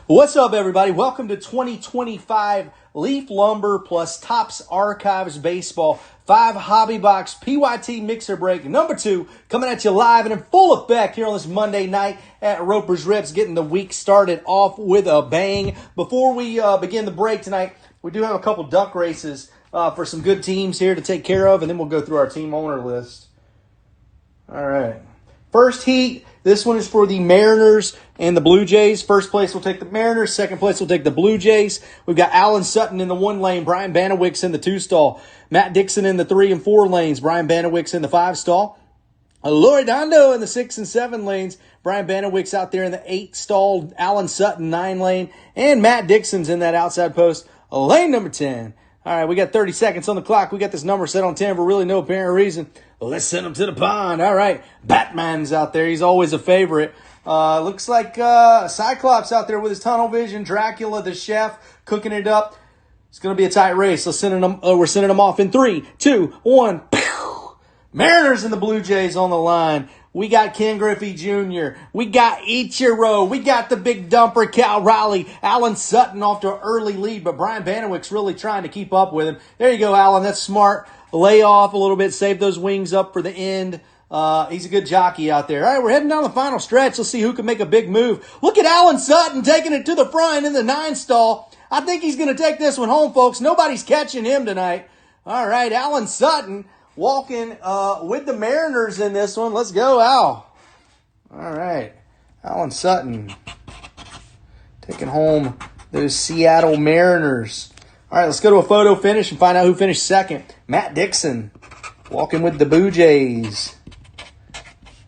What's up, everybody? Welcome to 2025 Leaf Lumber plus Topps Archives Baseball 5 Hobby Box PYT Mixer Break number 2, coming at you live and in full effect here on this Monday night at Roper's Rips, getting the week started off with a bang. Before we begin the break tonight, we do have a couple duck races for some good teams here to take care of, and then we'll go through our team owner list. All right. First heat, this one is for the Mariners and the Blue Jays. First place will take the Mariners. Second place will take the Blue Jays. We've got Alan Sutton in the 1 lane. Brian Banowicks in the 2 stall. Matt Dixon in the 3 and 4 lanes. Brian Banowicks in the 5 stall. Loredondo in the 6 and 7 lanes. Brian Banowicks out there in the 8 stall. Alan Sutton 9 lane. And Matt Dixon's in that outside post, lane number 10. All right, we got 30 seconds on the clock. We got this number set on 10 for really no apparent reason. Let's send him to the pond. All right, Batman's out there. He's always a favorite. Looks like Cyclops out there with his tunnel vision. Dracula, the chef, cooking it up. It's going to be a tight race. We're sending them off in 3, 2, 1. Pew! Mariners and the Blue Jays on the line. We got Ken Griffey Jr. We got Ichiro. We got the big dumper, Cal Riley. Alan Sutton off to an early lead, but Brian Banowicks really trying to keep up with him. There you go, Alan. That's smart. Lay off a little bit. Save those wings up for the end. He's a good jockey out there. All right, we're heading down the final stretch. Let's see who can make a big move. Look at Alan Sutton taking it to the front in the 9 stall. I think he's going to take this one home, folks. Nobody's catching him tonight. All right, Alan Sutton walking with the Mariners in this one. Let's go, Al. All right. Alan Sutton taking home those Seattle Mariners. All right, let's go to a photo finish and find out who finished second. Matt Dixon walking with the Blue Jays.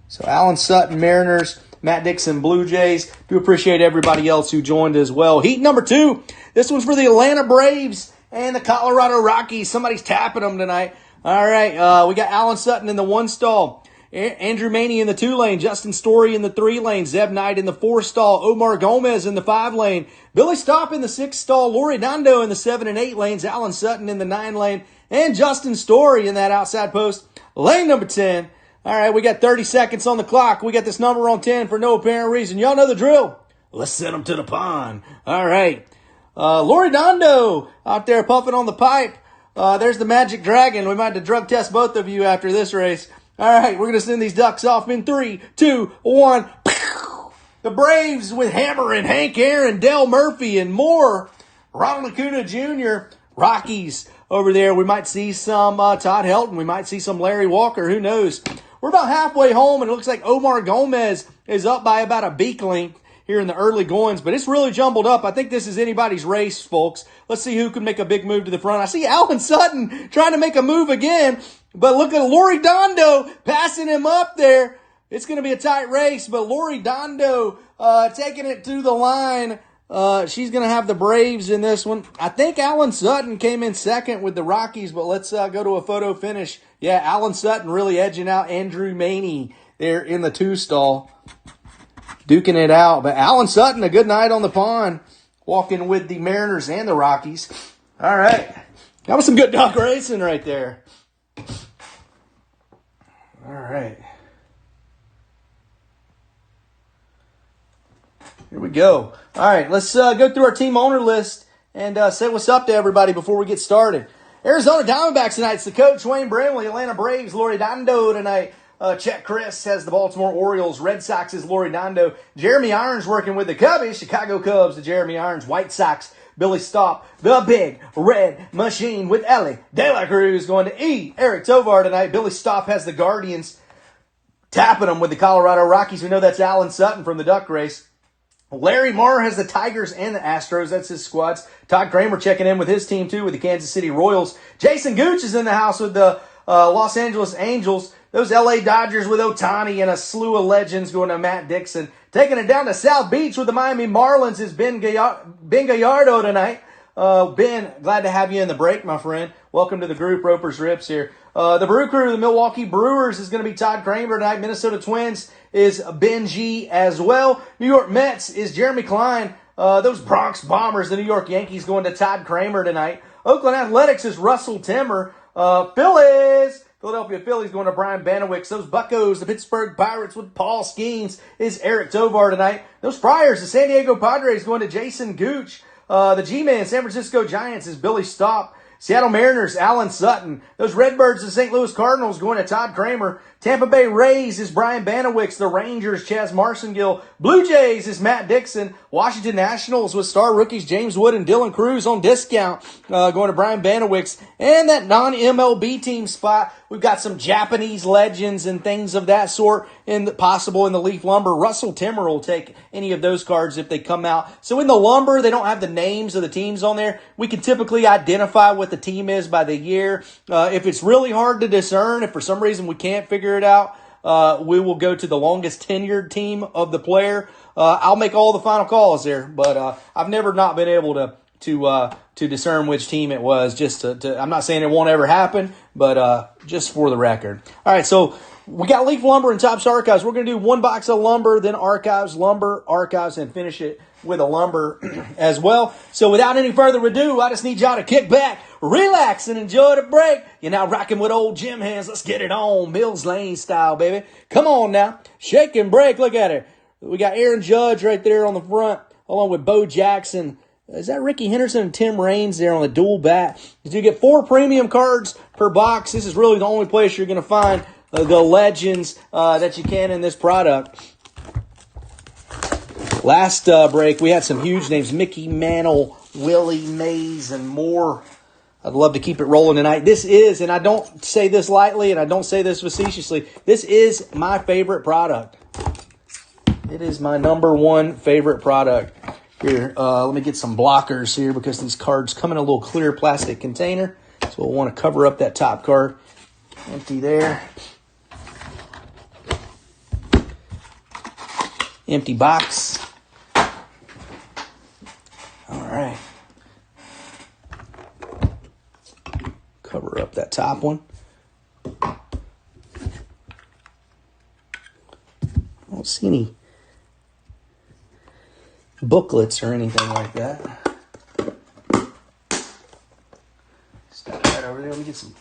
So Alan Sutton, Mariners. Matt Dixon, Blue Jays. Do appreciate everybody else who joined as well. Heat number 2. This one's for the Atlanta Braves and the Colorado Rockies. Somebody's tapping them tonight. All right, we got Alan Sutton in the 1 stall. Andrew Maney in the 2 lane. Justin Story in the 3 lane. Zeb Knight in the 4 stall. Omar Gomez in the 5 lane. Billy Stopp in the 6 stall. Loredondo in the 7 and 8 lanes. Alan Sutton in the 9 lane. And Justin Story in that outside post, lane number 10. All right, we got 30 seconds on the clock. We got this number on 10 for no apparent reason. Y'all know the drill. Let's send them to the pond. All right. Loredondo out there puffing on the pipe. There's the Magic Dragon. We might have to drug test both of you after this race. All right, we're going to send these ducks off in 3, 2, 1. The Braves with Hammer and Hank Aaron, Dale Murphy, and more. Ronald Acuna Jr., Rockies over there. We might see some Todd Helton. We might see some Larry Walker. Who knows? We're about halfway home, and it looks like Omar Gomez is up by about a beak length here in the early goings, but it's really jumbled up. I think this is anybody's race, folks. Let's see who can make a big move to the front. I see Alan Sutton trying to make a move again, but look at Loredondo passing him up there. It's going to be a tight race, but Loredondo taking it to the line. She's going to have the Braves in this one. I think Alan Sutton came in second with the Rockies, but let's go to a photo finish. Yeah, Alan Sutton really edging out Andrew Maney there in the 2 stall. Duking it out. But Alan Sutton, a good night on the pond, walking with the Mariners and the Rockies. All right. That was some good duck racing right there. All right. Here we go. All right, let's go through our team owner list and say what's up to everybody before we get started. Arizona Diamondbacks tonight. It's the coach, Wayne Brimley. Atlanta Braves, Loredondo tonight. Chet Chris has the Baltimore Orioles. Red Sox is Loredondo. Jeremy Irons working with the Cubbies. Chicago Cubs, the Jeremy Irons. White Sox, Billy Stopp. The Big Red Machine with Ellie De La Cruz going to E. Eric Tovar tonight. Billy Stopp has the Guardians. Tapping them with the Colorado Rockies. We know that's Alan Sutton from the duck race. Larry Marr has the Tigers and the Astros. That's his squads. Todd Kramer checking in with his team, too, with the Kansas City Royals. Jason Gooch is in the house with the Los Angeles Angels. Those L.A. Dodgers with Ohtani and a slew of legends going to Matt Dixon. Taking it down to South Beach with the Miami Marlins is Ben Gallardo tonight. Ben, glad to have you in the break, my friend. Welcome to the group, Roper's Rips here. The Brew Crew, the Milwaukee Brewers, is going to be Todd Kramer tonight. Minnesota Twins is Ben G as well. New York Mets is Jeremy Klein. Those Bronx Bombers, the New York Yankees, going to Todd Kramer tonight. Oakland Athletics is Russell Timmer. Phillies, Philadelphia Phillies going to Brian Banowicz. Those Buccos, the Pittsburgh Pirates with Paul Skeens is Eric Tovar tonight. Those Friars, the San Diego Padres going to Jason Gooch. The G-Man, San Francisco Giants is Billy Stopp. Seattle Mariners, Alan Sutton. Those Redbirds, the St. Louis Cardinals going to Todd Kramer. Tampa Bay Rays is Brian Banowicz. The Rangers, Chaz Marcingill. Blue Jays is Matt Dixon. Washington Nationals with star rookies James Wood and Dylan Cruz on discount, going to Brian Banowicz. And that non-MLB team spot, we've got some Japanese legends and things of that sort possible in the Leaf Lumber. Russell Timmer will take any of those cards if they come out. So in the Lumber, they don't have the names of the teams on there. We can typically identify what the team is by the year. If it's really hard to discern, if for some reason we can't figure it out, we will go to the longest tenured team of the player. I'll make all the final calls there, but I've never not been able to discern which team it was. Just to I'm not saying it won't ever happen, but just for the record. All right, so we got Leaf Lumber and Topps Archives. We're going to do one box of Lumber, then Archives, Lumber, Archives, and finish it with a Lumber as well. So without any further ado, I just need y'all to kick back, relax, and enjoy the break. You're now rocking with old Jim Hands. Let's get it on, Mills Lane style, baby. Come on now. Shake and break. Look at it. We got Aaron Judge right there on the front, along with Bo Jackson. Is that Ricky Henderson and Tim Raines there on the dual bat? You get 4 premium cards per box. This is really the only place you're going to find the legends that you can in this product. Last break, we had some huge names. Mickey Mantle, Willie Mays, and more. I'd love to keep it rolling tonight. This is, and I don't say this lightly, and I don't say this facetiously, this is my favorite product. It is my number one favorite product. Here, let me get some blockers here because these cards come in a little clear plastic container. So we'll want to cover up that top card. Empty there. Empty box. All right. Cover up that top one. I don't see any booklets or anything like that. Step right over there. Let me get some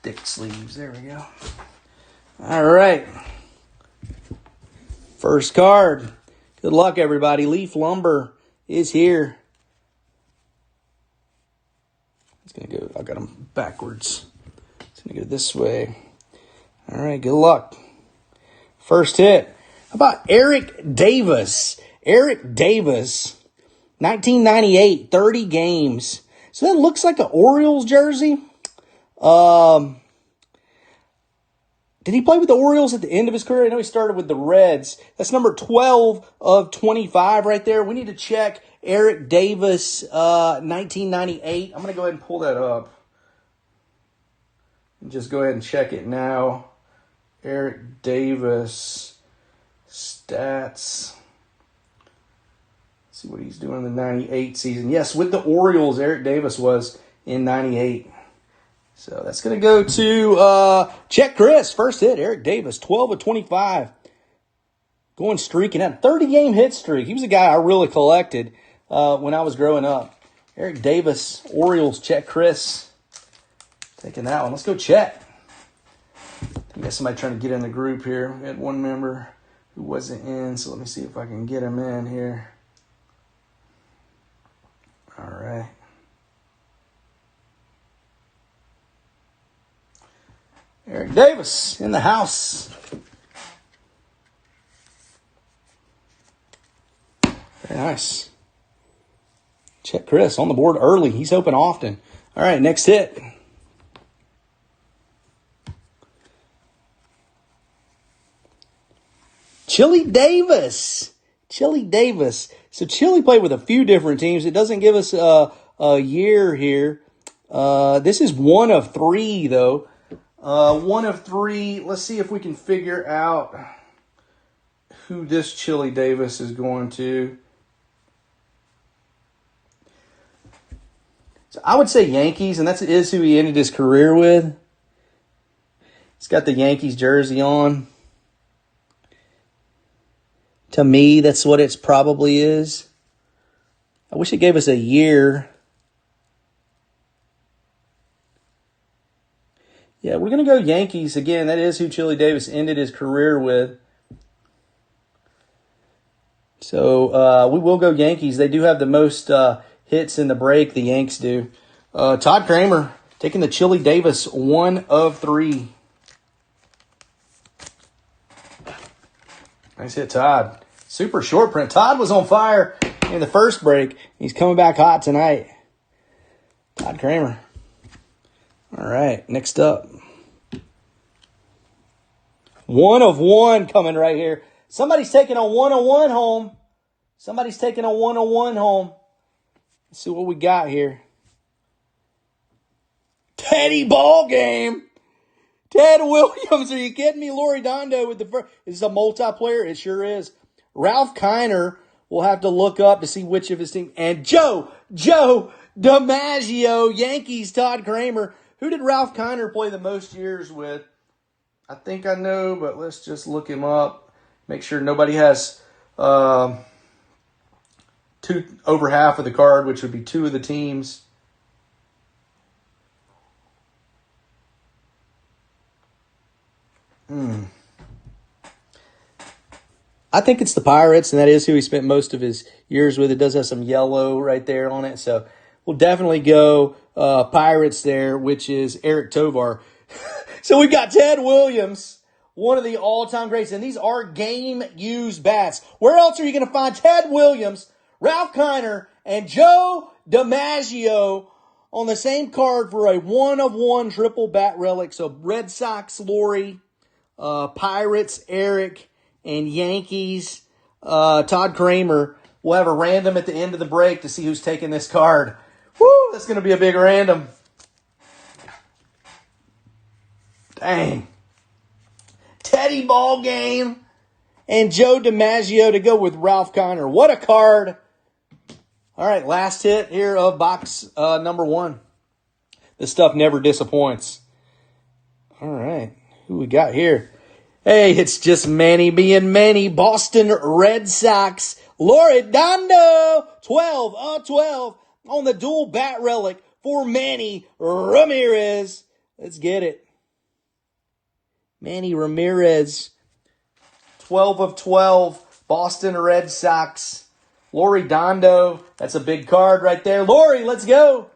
thick sleeves. There we go. All right. First card. Good luck, everybody. Leaf Lumber is here. It's going to go, I got them backwards. It's going to go this way. All right, good luck. First hit. How about Eric Davis? Eric Davis, 1998, 30 games. So that looks like an Orioles jersey. Did he play with the Orioles at the end of his career? I know he started with the Reds. That's number 12 of 25 right there. We need to check Eric Davis, 1998. I'm going to go ahead and pull that up. And just go ahead and check it now. Eric Davis stats. See what he's doing in the 98 season. Yes, with the Orioles, Eric Davis was in 98. So that's going to go to Chet Chris. First hit, Eric Davis, 12 of 25. Going streaking at 30-game hit streak. He was a guy I really collected when I was growing up. Eric Davis, Orioles, Chet Chris. Taking that one. Let's go Chet. We got somebody trying to get in the group here. We had one member who wasn't in, so let me see if I can get him in here. All right. Eric Davis in the house. Very nice. Chet Chris on the board early. He's open often. All right, next hit. Chili Davis. Chili Davis. So Chili played with a few different teams. It doesn't give us a year here. This is one of 3, though. One of 3. Let's see if we can figure out who this Chili Davis is going to. So I would say Yankees, and that is who he ended his career with. He's got the Yankees jersey on. To me, that's what it probably is. I wish it gave us a year. Yeah, we're going to go Yankees. Again, that is who Chili Davis ended his career with. So we will go Yankees. They do have the most hits in the break, the Yanks do. Todd Kramer taking the Chili Davis 1 of 3. Nice hit, Todd. Super short print. Todd was on fire in the first break. He's coming back hot tonight. Todd Kramer. All right, next up. 1 of 1 coming right here. Somebody's taking a 101 home. Somebody's taking a 101 home. Let's see what we got here. Teddy ball game. Ted Williams, are you kidding me? Lori Dondo with the first. Is this a multiplayer? It sure is. Ralph Kiner will have to look up to see which of his team. And Joe DiMaggio, Yankees, Todd Kramer. Who did Ralph Kiner play the most years with? I think I know, but let's just look him up. Make sure nobody has over half of the card, which would be 2 of the teams. I think it's the Pirates, and that is who he spent most of his years with. It does have some yellow right there on it, so we'll definitely go Pirates there, which is Eric Tovar. So we've got Ted Williams, one of the all-time greats, and these are game-used bats. Where else are you going to find Ted Williams, Ralph Kiner, and Joe DiMaggio on the same card for a 1 of 1 triple bat relic? So Red Sox, Lori, Pirates, Eric, and Yankees, Todd Kramer. We'll have a random at the end of the break to see who's taking this card. Woo, that's going to be a big random. Dang. Teddy ball game and Joe DiMaggio to go with Ralph Kiner. What a card. All right, last hit here of box number 1. This stuff never disappoints. All right, who we got here? Hey, it's just Manny being Manny. Boston Red Sox. Lori Dondo, 12 of 12 on the dual bat relic for Manny Ramirez. Let's get it. Manny Ramirez, 12 of 12, Boston Red Sox. Lori Dondo, that's a big card right there. Lori, let's go.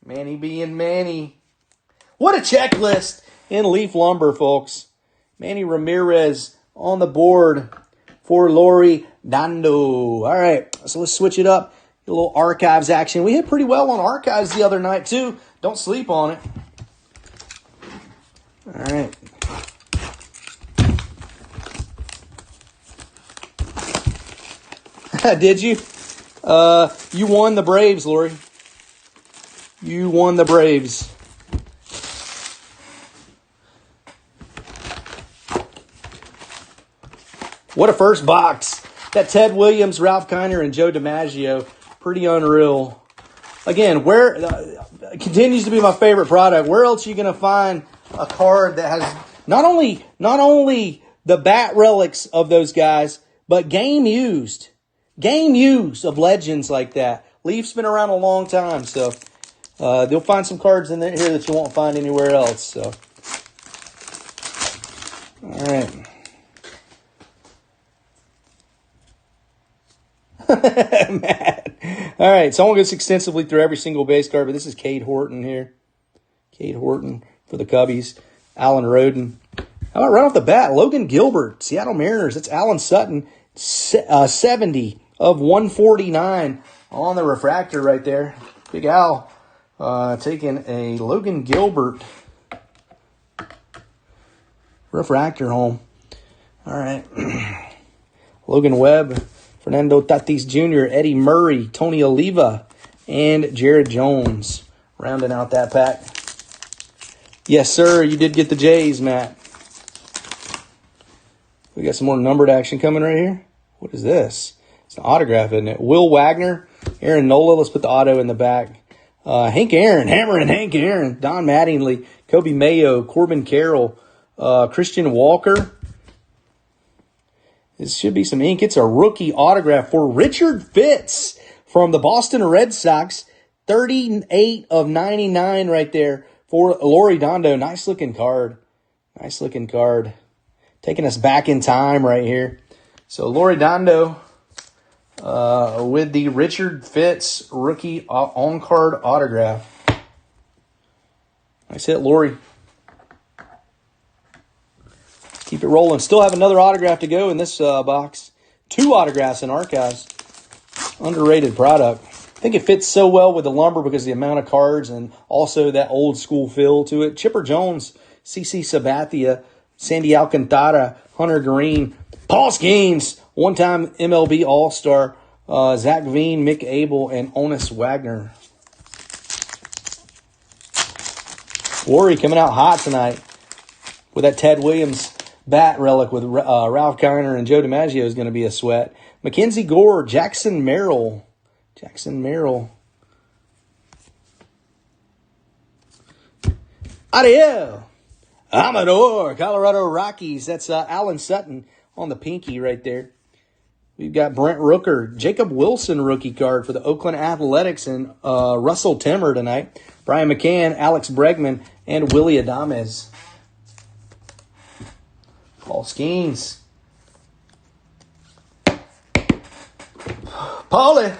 Manny being Manny. What a checklist in Leaf Lumber, folks. Manny Ramirez on the board for Lori Dondo. All right, so let's switch it up. A little archives action. We hit pretty well on archives the other night, too. Don't sleep on it. All right. Did you? You won the Braves, Lori. You won the Braves. What a first box. That Ted Williams, Ralph Kiner, and Joe DiMaggio. Pretty unreal. Again, where it continues to be my favorite product. Where else are you going to find a card that has not only the bat relics of those guys, but game used of legends like that? Leaf's been around a long time, so you'll find some cards in here that you won't find anywhere else. So, all right. Matt. All right, so I won't go extensively through every single base card, but this is Cade Horton here. Cade Horton for the Cubbies. Alan Roden. How about right off the bat, Logan Gilbert, Seattle Mariners. That's Alan Sutton, 70 of 149 on the refractor right there. Big Al taking a Logan Gilbert refractor home. All right. Logan Webb, Fernando Tatis Jr., Eddie Murray, Tony Oliva, and Jared Jones rounding out that pack. Yes, sir, you did get the Jays, Matt. We got some more numbered action coming right here. What is this? It's an autograph, isn't it? Will Wagner, Aaron Nola. Let's put the auto in the back. Hank Aaron, hammering Hank Aaron. Don Mattingly, Kobe Mayo, Corbin Carroll, Christian Walker. This should be some ink. It's a rookie autograph for Richard Fitz from the Boston Red Sox. 38 of 99 right there for Lori Dondo. Nice looking card. Nice looking card. Taking us back in time right here. So Lori Dondo with the Richard Fitz rookie on-card autograph. Nice hit, Lori. Keep it rolling. Still have another autograph to go in this box. 2 autographs in archives. Underrated product. I think it fits so well with the lumber because of the amount of cards and also that old school feel to it. Chipper Jones, CC Sabathia, Sandy Alcantara, Hunter Green, Paul Skeens, one-time MLB All-Star, Zach Veen, Mick Abel, and Honus Wagner. Lori coming out hot tonight with that Ted Williams bat relic with Ralph Kiner and Joe DiMaggio is going to be a sweat. Mackenzie Gore, Jackson Merrill. Ariel Amador, Colorado Rockies. That's Alan Sutton on the pinky right there. We've got Brent Rooker, Jacob Wilson rookie card for the Oakland Athletics, and Russell Timmer tonight. Brian McCann, Alex Bregman, and Willie Adames. Paul Skeens. Paulie.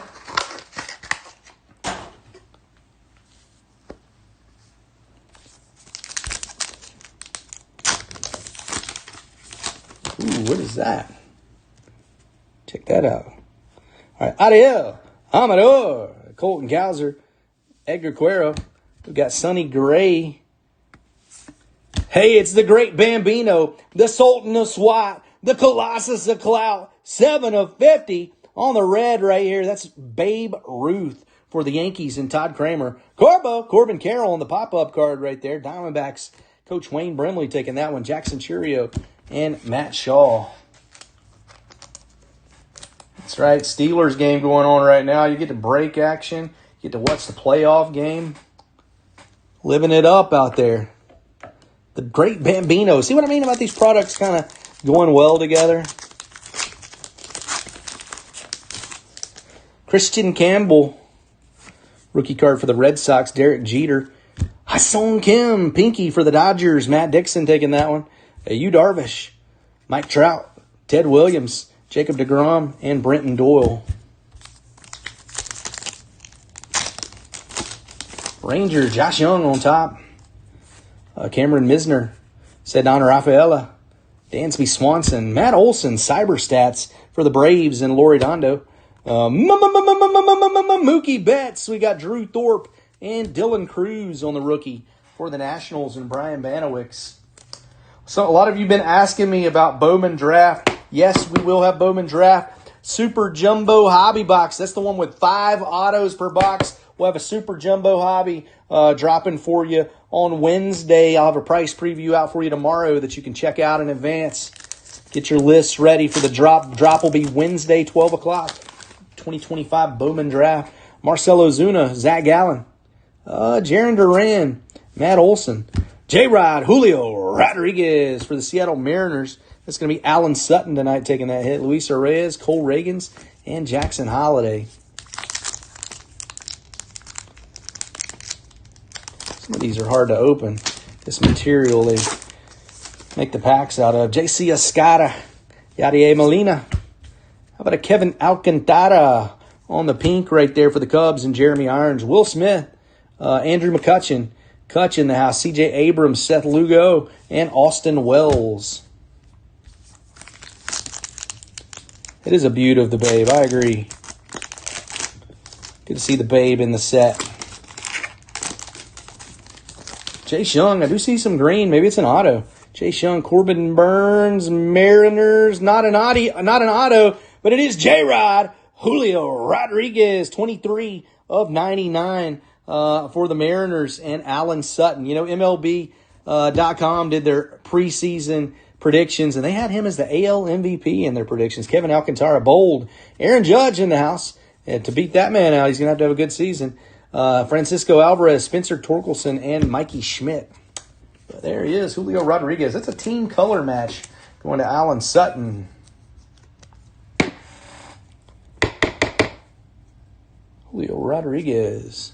Ooh, what is that? Check that out. All right, Ariel Amador, Colton Cowser, Edgar Cuero. We've got Sonny Gray. Hey, it's the great Bambino, the Sultan of SWAT, the Colossus of Clout, 7 of 50 on the red right here. That's Babe Ruth for the Yankees and Todd Kramer. Corbin Carroll on the pop-up card right there. Diamondbacks, Coach Wayne Brimley taking that one. Jackson Churio and Matt Shaw. That's right, Steelers game going on right now. You get to break action. You get to watch the playoff game. Living it up out there. The great Bambino. See what I mean about these products kind of going well together? Christian Campbell, rookie card for the Red Sox. Derek Jeter. Ha-Sung Kim, pinky for the Dodgers. Matt Dixon taking that one. Yu Darvish, Mike Trout, Ted Williams, Jacob deGrom, and Brenton Doyle. Ranger, Josh Young on top. Cameron Misner, Cedana Rafaela, Dansby Swanson, Matt Olson, Cyberstats for the Braves and Lori Dondo. Mookie Betts. We got Drew Thorpe and Dylan Cruz on the rookie for the Nationals and Brian Banowicks. So a lot of you have been asking me about Bowman Draft. Yes, we will have Bowman Draft. Super Jumbo Hobby Box. That's the one with 5 autos per box. We'll have a Super Jumbo Hobby dropping for you on Wednesday. I'll have a price preview out for you tomorrow that you can check out in advance. Get your lists ready for the drop. Drop will be Wednesday, 12 o'clock. 2025 Bowman Draft. Marcelo Zuna, Zach Gallen, Jaron Duran, Matt Olson, J-Rod, Julio Rodriguez for the Seattle Mariners. That's going to be Alan Sutton tonight taking that hit. Luis Reyes, Cole Reagans, and Jackson Holiday. Some of these are hard to open. This material they make the packs out of. J.C. Escada, Yadier Molina. How about a Kevin Alcantara on the pink right there for the Cubs and Jeremy Irons. Will Smith, Andrew McCutcheon, Kutch in the house. C.J. Abrams, Seth Lugo, and Austin Wells. It is a beauty of the Babe. I agree. Good to see the Babe in the set. Chase Young, I do see some green. Maybe it's an auto. Chase Young, Corbin Burns, Mariners. Not an auto, but it is J-Rod. Julio Rodriguez, 23 of 99 for the Mariners, and Alan Sutton. You know, MLB.com did their preseason predictions, and they had him as the AL MVP in their predictions. Kevin Alcantara, bold. Aaron Judge in the house. And to beat that man out, he's going to have a good season. Francisco Alvarez, Spencer Torkelson, and Mikey Schmidt. But there he is, Julio Rodriguez. That's a team color match going to Alan Sutton. Julio Rodriguez.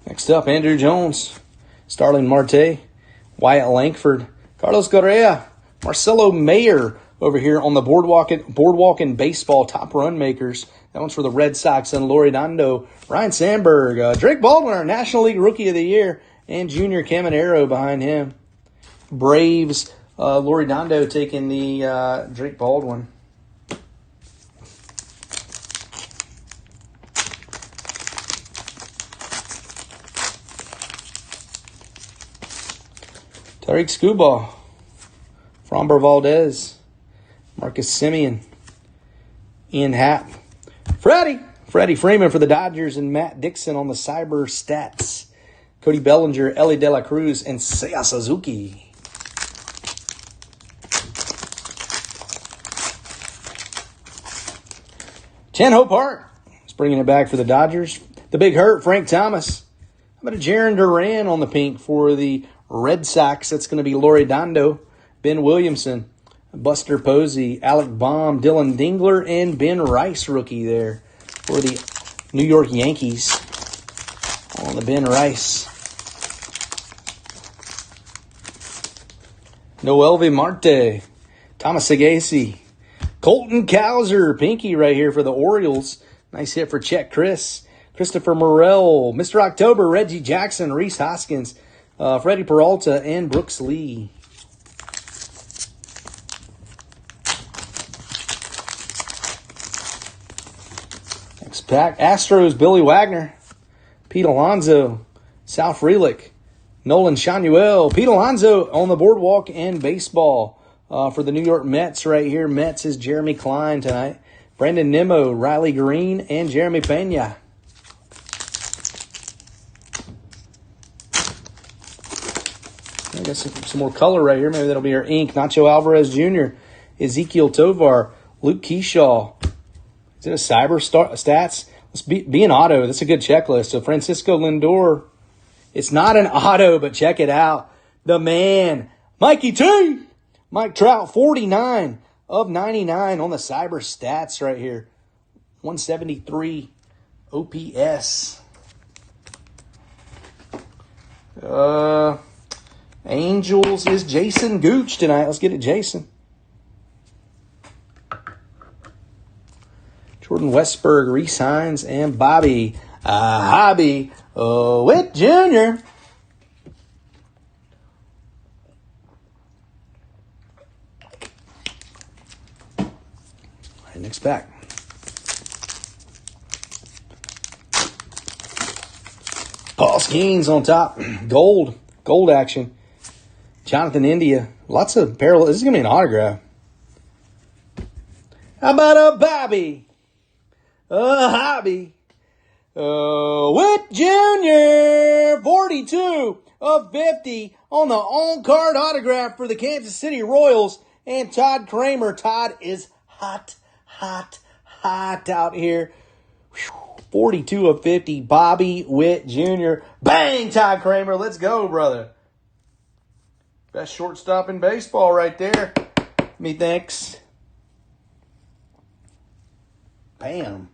Next up, Andrew Jones, Starling Marte, Wyatt Langford, Carlos Correa, Marcelo Mayer over here on the Boardwalk and Baseball top run makers. That one's for the Red Sox and Loridondo. Ryan Sandberg, Drake Baldwin, our National League Rookie of the Year, and Junior Caminero behind him. Braves, Loridondo taking the Drake Baldwin. Tariq Skubal, Framber Valdez, Marcus Semien, Ian Happ, Freddie Freeman for the Dodgers, and Matt Dixon on the Cyber Stats. Cody Bellinger, Ellie De La Cruz, and Seiya Suzuki. Chan-Ho Park is bringing it back for the Dodgers. The Big Hurt, Frank Thomas. How about a Jarren Duran on the pink for the Red Sox? That's going to be Loridondo. Ben Williamson, Buster Posey, Alec Baum, Dylan Dingler, and Ben Rice rookie there for the New York Yankees on the Ben Rice. Noelvi Marte, Thomas Sagasi, Colton Cowser, pinky right here for the Orioles. Nice hit for Chet Chris. Christopher Morel, Mr. October, Reggie Jackson, Reese Hoskins, Freddie Peralta, and Brooks Lee. Next pack, Astros, Billy Wagner, Pete Alonso, Sal Frelick, Nolan Shanuel, Pete Alonso on the Boardwalk and Baseball for the New York Mets right here. Mets is Jeremy Klein tonight. Brandon Nimmo, Riley Green, and Jeremy Pena. I got some more color right here. Maybe that'll be our ink. Nacho Alvarez Jr., Ezekiel Tovar, Luke Keyshaw. Is it a Cyber Stats? Let's be an auto. That's a good checklist. So Francisco Lindor. It's not an auto, but check it out. The man, Mikey T. Mike Trout, 49 of 99 on the Cyber Stats right here. 173 OPS. Angels is Jason Gooch tonight. Let's get it, Jason. Jordan Westberg, Reese Hines, and Bobby Witt Jr. All right, next pack. Paul Skeens on top. Gold action. Jonathan India. Lots of parallel. This is going to be an autograph. How about a Bobby? A hobby. Witt Jr. 42 of 50 on the on-card autograph for the Kansas City Royals. And Todd Kramer. Todd is hot out here. 42 of 50. Bobby Witt Jr. Bang, Todd Kramer. Let's go, brother. Best shortstop in baseball right there. Methinks. Bam.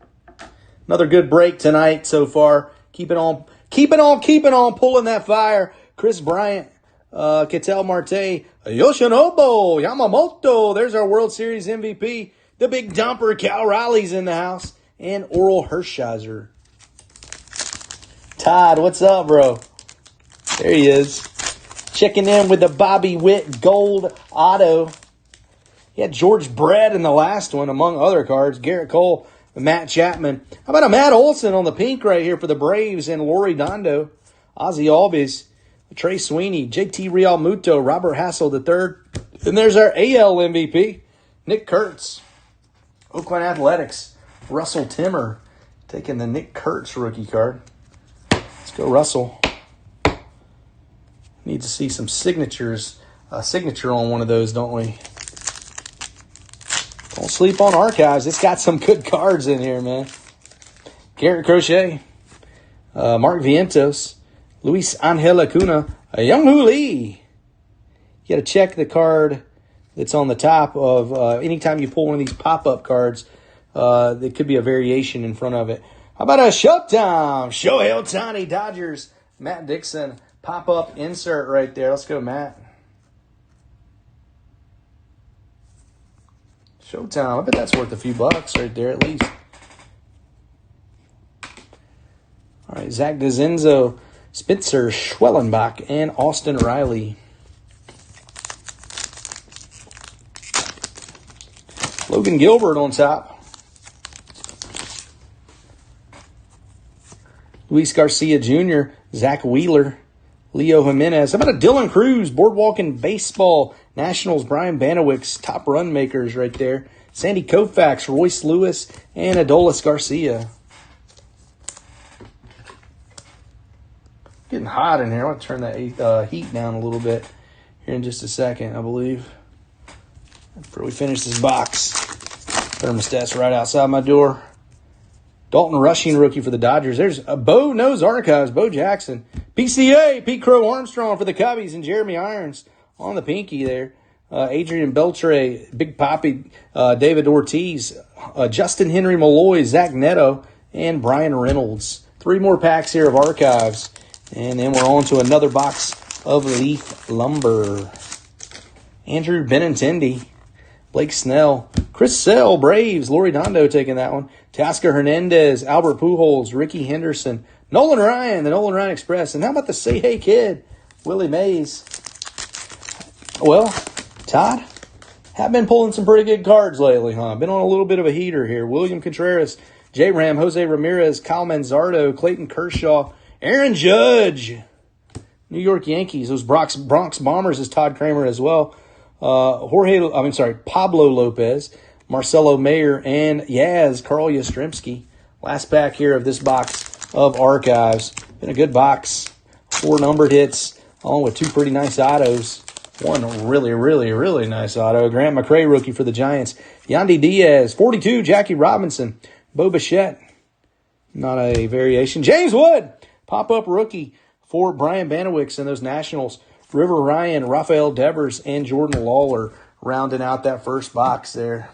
Another good break tonight so far. Keep it on, pulling that fire. Chris Bryant, Ketel Marte, Yoshinobu Yamamoto. There's our World Series MVP. The big dumper, Cal Riley's in the house. And Oral Hershiser. Todd, what's up, bro? There he is. Checking in with the Bobby Witt Gold Auto. He had George Brett in the last one, among other cards. Garrett Cole, Matt Chapman. How about a Matt Olson on the pink right here for the Braves and Loridondo? Ozzy Albies, Trey Sweeney, JT Realmuto, Robert Hassel III. And there's our AL MVP, Nick Kurtz. Oakland Athletics, Russell Timmer taking the Nick Kurtz rookie card. Let's go, Russell. Need to see some signatures, signature on one of those, don't we? Don't sleep on Archives. It's got some good cards in here, man. Garrett Crochet, Mark Vientos, Luis Angel Acuna, Younghoe Lee. You got to check the card that's on the top of anytime you pull one of these pop-up cards. There could be a variation in front of it. How about a Showtime? Shohei Ohtani, Dodgers. Matt Dixon, pop-up insert right there. Let's go, Matt. Showtime. I bet that's worth a few bucks right there at least. All right, Zach DeZenzo, Spitzer, Schwellenbach, and Austin Riley. Logan Gilbert on top. Luis Garcia Jr., Zach Wheeler, Leo Jimenez. How about a Dylan Cruz, Boardwalk and Baseball, Nationals, Brian Banowick's top run makers right there. Sandy Koufax, Royce Lewis, and Adolis Garcia. Getting hot in here. I'm going to turn that heat down a little bit here in just a second, I believe. After we finish this box. Thermostat's right outside my door. Dalton Rushing, rookie for the Dodgers. There's a Bo Knows Archives, Bo Jackson. PCA, Pete Crow Armstrong for the Cubbies, and Jeremy Irons on the pinky there. Adrian Beltre, Big Poppy, David Ortiz, Justin Henry Malloy, Zach Neto, and Brian Reynolds. 3 more packs here of Archives. And then we're on to another box of Leaf Lumber. Andrew Benintendi, Blake Snell, Chris Sale, Braves, Lori Dondo taking that one. Tasker Hernandez, Albert Pujols, Ricky Henderson, Nolan Ryan, the Nolan Ryan Express. And how about the Say Hey Kid, Willie Mays? Well, Todd, have been pulling some pretty good cards lately, huh? Been on a little bit of a heater here. William Contreras, J-Ram, Jose Ramirez, Kyle Manzardo, Clayton Kershaw, Aaron Judge, New York Yankees. Those Bronx Bombers is Todd Kramer as well. Pablo Lopez, Marcelo Mayer, and Carl Yastrzemski. Last pack here of this box of Archives. Been a good box. 4 numbered hits, along with 2 pretty nice autos. One really, really, really nice auto. Grant McCray, rookie for the Giants. Yandy Diaz, 42, Jackie Robinson. Bo Bichette, not a variation. James Wood, pop-up rookie for Brian Banowick and those Nationals. River Ryan, Rafael Devers, and Jordan Lawler rounding out that first box there.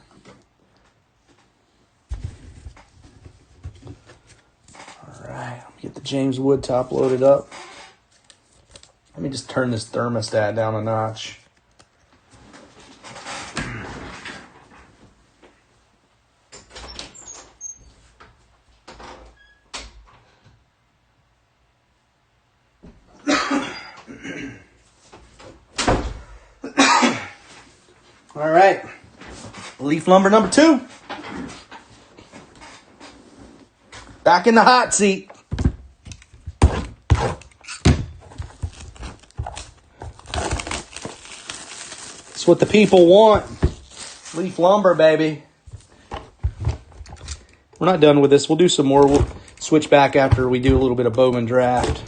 All right, get the James Wood top loaded up. Let me just turn this thermostat down a notch. All right, Leaf Lumber number 2. Back in the hot seat. It's what the people want. Leaf Lumber, baby. We're not done with this. We'll do some more. We'll switch back after we do a little bit of Bowman Draft.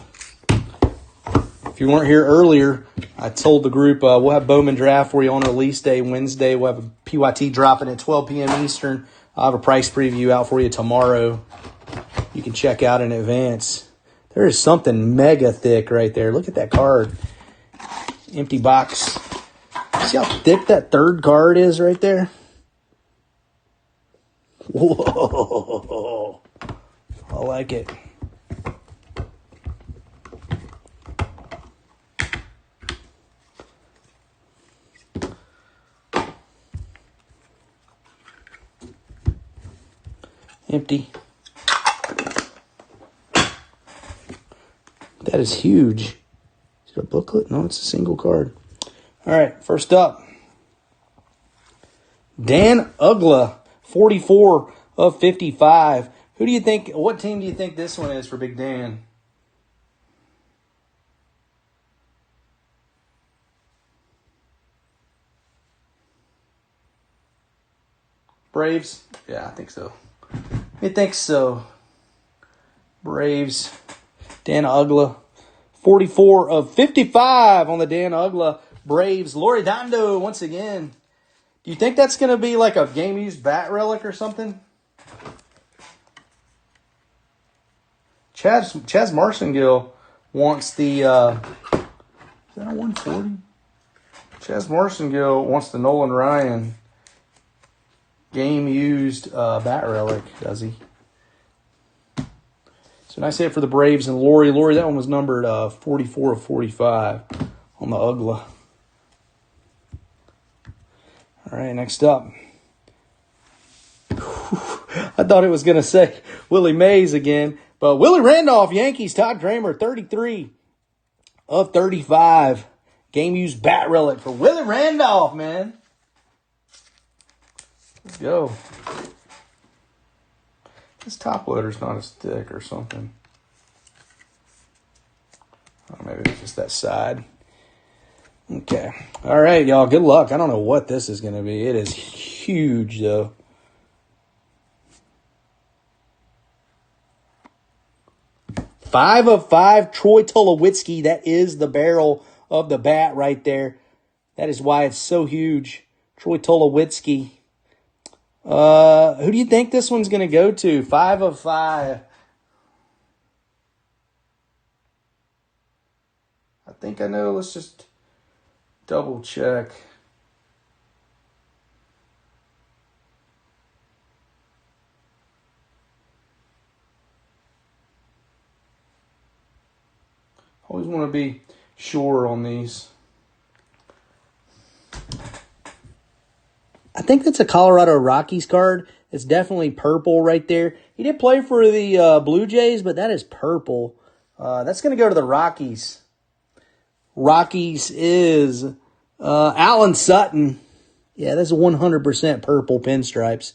If you weren't here earlier, I told the group we'll have Bowman Draft for you on release day, Wednesday. We'll have a PYT dropping at 12 p.m. Eastern. I'll have a price preview out for you tomorrow. You can check out in advance. There is something mega thick right there. Look at that card. Empty box. See how thick that third card is right there? Whoa. I like it. Empty. That is huge. Is it a booklet? No, it's a single card. All right, first up. Dan Ugla, 44 of 55. Who do you think, what team do you think this one is for Big Dan? Braves? Yeah, I think so. I think so. Braves. Dan Ugla. 44 of 55 on the Dan Ugla. Braves. Lori Dondo once again. Do you think that's going to be like a game-used bat relic or something? Chaz Marcingill wants the... is that a 140? Chaz Marcingill wants the Nolan Ryan game-used bat relic, does he? So nice hit for the Braves and Lori. Lori, that one was numbered 44 of 45 on the UGLA. All right, next up. I thought it was going to say Willie Mays again. But Willie Randolph, Yankees, Todd Kramer, 33 of 35. Game used bat relic for Willie Randolph, man. Let's go. This top loader's not as thick or something. Oh, maybe it's just that side. Okay. All right, y'all. Good luck. I don't know what this is going to be. It is huge, though. Five of 5, Troy Tulowitzki. That is the barrel of the bat right there. That is why it's so huge. Troy Tulowitzki. Who do you think this one's going to go to? 5 of 5. I think I know. Let's just double check. Always want to be sure on these. I think that's a Colorado Rockies card. It's definitely purple right there. He did play for the Blue Jays, but that is purple. That's going to go to the Rockies. Rockies is Alan Sutton. Yeah, that's 100% purple pinstripes.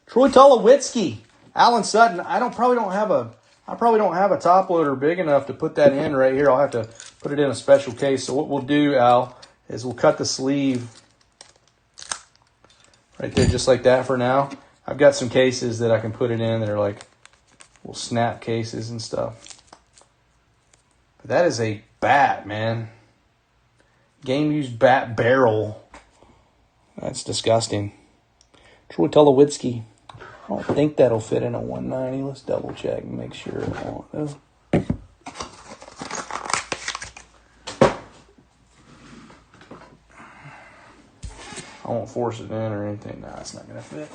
Troy Tulowitzki. Alan Sutton. I probably don't have a top loader big enough to put that in right here. I'll have to put it in a special case. So what we'll do, Al, is we'll cut the sleeve right there just like that for now. I've got some cases that I can put it in that are like little snap cases and stuff. But that is a bat, man. Game used bat barrel. That's disgusting. Troy Tulowitzki. I don't think that'll fit in a 190. Let's double check and make sure it won't. I won't force it in or anything. Nah, it's not going to fit.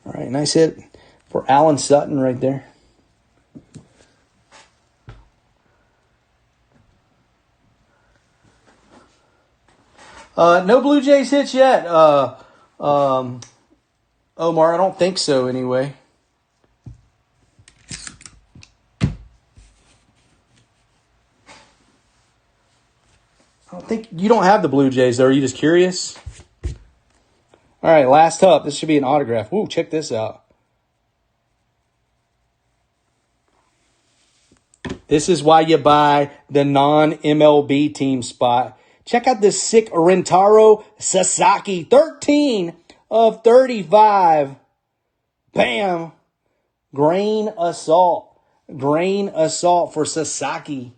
All right, nice hit for Alan Sutton right there. No Blue Jays hits yet, Omar. I don't think so anyway. I don't think you don't have the Blue Jays, though. Are you just curious? All right, last up. This should be an autograph. Ooh, check this out. This is why you buy the non-MLB team spot. Check out this sick Rentaro Sasaki. 13 of 35. Bam. Grain assault. Grain assault for Sasaki.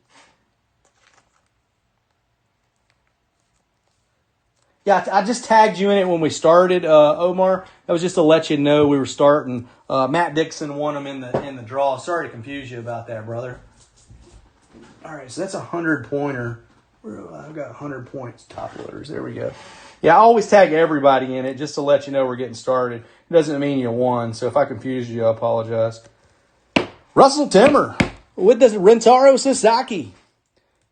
Yeah, I just tagged you in it when we started, Omar. That was just to let you know we were starting. Matt Dixon won them in the draw. Sorry to confuse you about that, brother. All right, so that's a 100-pointer. I've got 100 points top loaders. There we go. Yeah, I always tag everybody in it just to let you know we're getting started. It doesn't mean you won, so if I confused you, I apologize. Russell Timmer with the Rentaro Sasaki.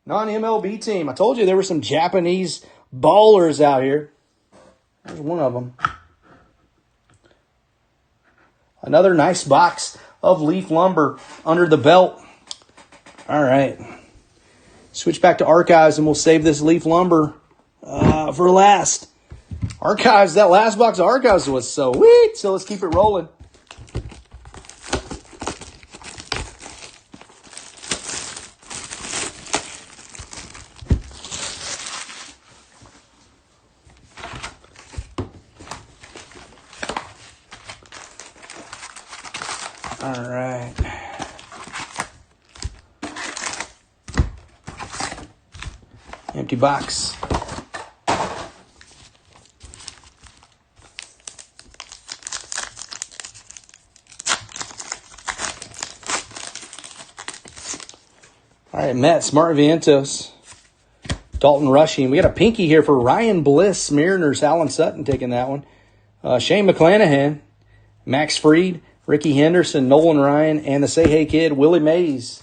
Non-MLB team. I told you there were some Japanese ballers out here. There's one of them. Another nice box of Leaf Lumber under the belt. All right. Switch back to Archives, and we'll save this Leaf Lumber for last. Archives, that last box of Archives was so sweet, so let's keep it rolling. All right. Empty box. All right, Matt Smart Vientos. Dalton Rushing. We got a pinky here for Ryan Bliss, Mariners. Alan Sutton taking that one. Shane McClanahan, Max Fried, Ricky Henderson, Nolan Ryan, and the Say Hey Kid, Willie Mays.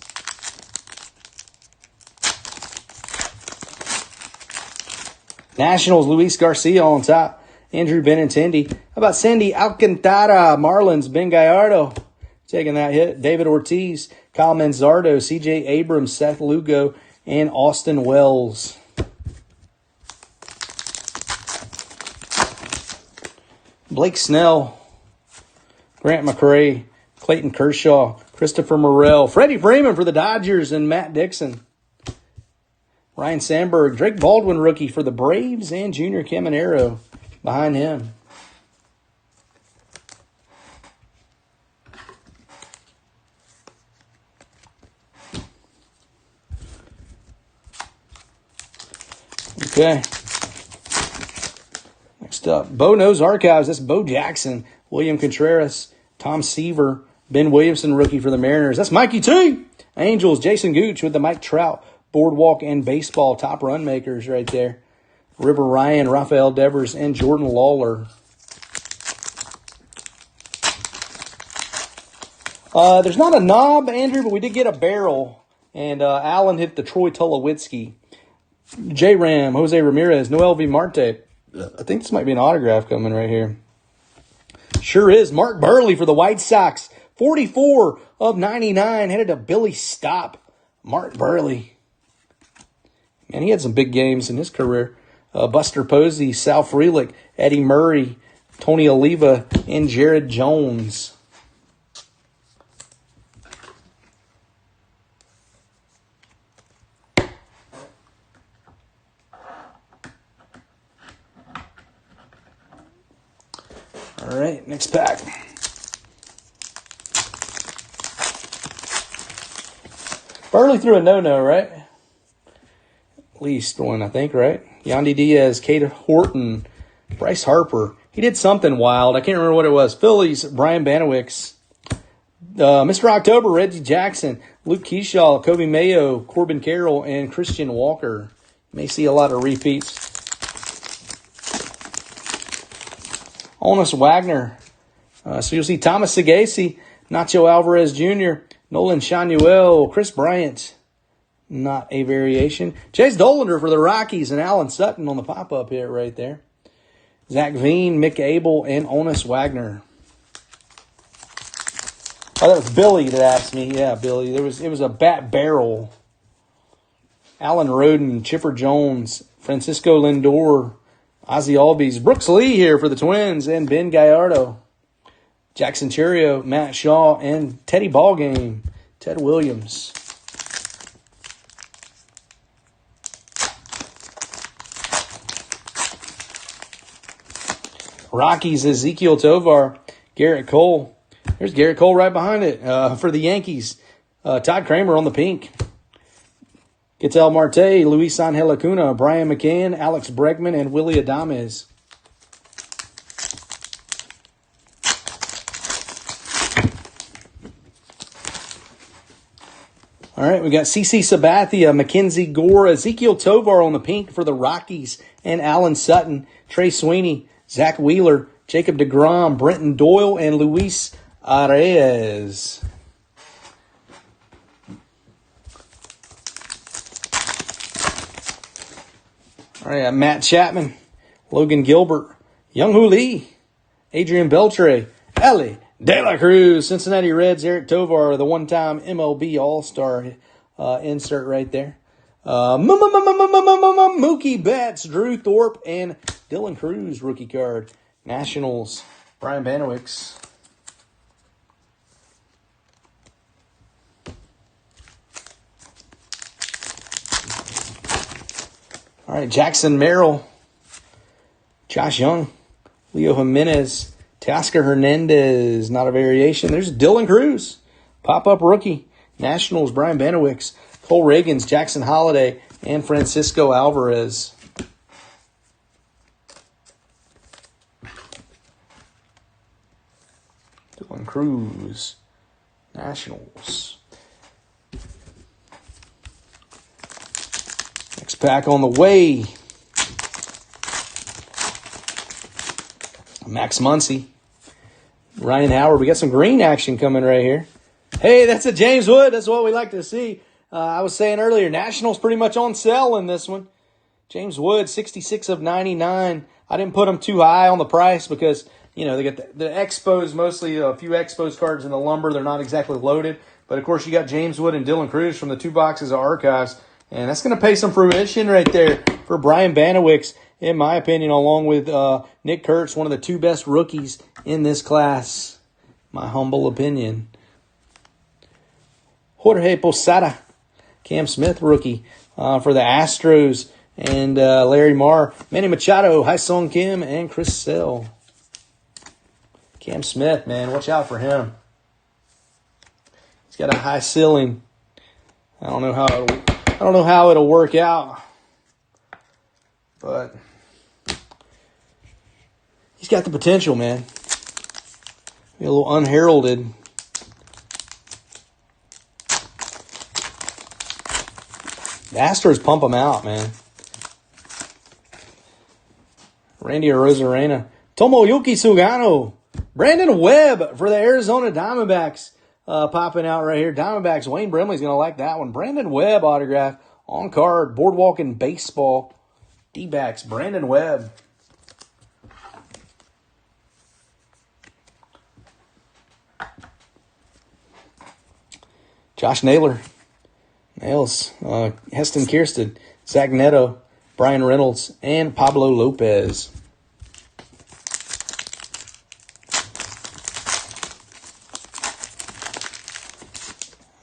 Nationals, Luis Garcia on top. Andrew Benintendi. How about Sandy Alcantara, Marlins, Ben Gallardo taking that hit. David Ortiz, Kyle Manzardo, C.J. Abrams, Seth Lugo, and Austin Wells. Blake Snell, Grant McCray, Clayton Kershaw, Christopher Morel, Freddie Freeman for the Dodgers, and Matt Dixon. Ryan Sandberg, Drake Baldwin rookie for the Braves, and Junior Caminero behind him. Okay. Next up, Bo Knows Archives. That's Bo Jackson, William Contreras, Tom Seaver, Ben Williamson rookie for the Mariners. That's Mikey T. Angels, Jason Gooch with the Mike Trout, Boardwalk and Baseball top run makers right there. River Ryan, Rafael Devers, and Jordan Lawler. There's not a knob, Andrew, but we did get a barrel. And Allen hit the Troy Tulowitzki. J-Ram, Jose Ramirez, Noel V. Marte. I think this might be an autograph coming right here. Sure is. Mark Burley for the White Sox. 44 of 99. Headed to Billy Stop. Mark Burley. Man, he had some big games in his career. Buster Posey, Sal Frelick, Eddie Murray, Tony Oliva, and Jared Jones. All right, next pack. Burley threw a no-no, right? At least one, I think, right? Yandy Diaz, Kate Horton, Bryce Harper. He did something wild. I can't remember what it was. Phillies, Brian Banowicks. Mr. October, Reggie Jackson, Luke Keyshaw, Kobe Mayo, Corbin Carroll, and Christian Walker. You may see a lot of repeats. Honus Wagner. So you'll see Thomas Sagasi, Nacho Alvarez Jr., Nolan Shanuel, Chris Bryant. Not a variation. Chase Dollander for the Rockies and Alan Sutton on the pop-up hit right there. Zach Veen, Mick Abel, and Honus Wagner. Oh, that was Billy that asked me. Yeah, Billy. It was a bat barrel. Alan Roden, Chipper Jones, Francisco Lindor, Ozzie Albies, Brooks Lee here for the Twins, and Ben Gallardo. Jackson Cherio, Matt Shaw, and Teddy Ballgame, Ted Williams. Rockies, Ezekiel Tovar, Garrett Cole. There's Garrett Cole right behind it for the Yankees. Todd Kramer on the pink. Ketel Marte, Luis Angel Acuna, Brian McCann, Alex Bregman, and Willie Adames. All right, we got CC Sabathia, Mackenzie Gore, Ezekiel Tovar on the pink for the Rockies, and Alan Sutton, Trey Sweeney, Zach Wheeler, Jacob deGrom, Brenton Doyle, and Luis Arraez. All right, Matt Chapman, Logan Gilbert, Young-Hoo Lee, Adrian Beltre, Ellie De La Cruz, Cincinnati Reds, Eric Tovar, the one-time MLB All-Star insert right there. Mookie Betts, Drew Thorpe, and Dylan Cruz rookie card. Nationals, Brian Banowicks. All right, Jackson Merrill, Josh Young, Leo Jimenez, Teoscar Hernandez, not a variation. There's Dylan Cruz, pop-up rookie. Nationals, Brian Banowicks, Cole Reagans, Jackson Holiday, and Francisco Alvarez. Dylan Cruz, Nationals. Next pack on the way. Max Muncy. Ryan Howard. We got some green action coming right here. Hey, that's a James Wood. That's what we like to see. I was saying earlier, Nationals pretty much on sale in this one. James Wood, 66 of 99. I didn't put them too high on the price because, you know, they got the Expos, mostly a few Expos cards in the lumber. They're not exactly loaded. But, of course, you got James Wood and Dylan Cruz from the 2 boxes of archives. And that's going to pay some fruition right there for Brian Banowicz, in my opinion, along with Nick Kurtz, one of the 2 best rookies in this class. My humble opinion. Jorge Posada, Cam Smith rookie for the Astros, and Larry Marr, Manny Machado, Hai-Sung Kim, and Chris Sale. Cam Smith, man, watch out for him. He's got a high ceiling. I don't know how it'll work out, but he's got the potential, man. Be a little unheralded. The Astros pump them out, man. Randy Arozarena. Tomoyuki Sugano. Brandon Webb for the Arizona Diamondbacks. Popping out right here. Diamondbacks. Wayne Brimley's going to like that one. Brandon Webb autograph on card. Boardwalk in baseball. D-backs. Brandon Webb. Josh Naylor. Nails. Heston Kierstead. Zach Neto. Brian Reynolds. And Pablo Lopez.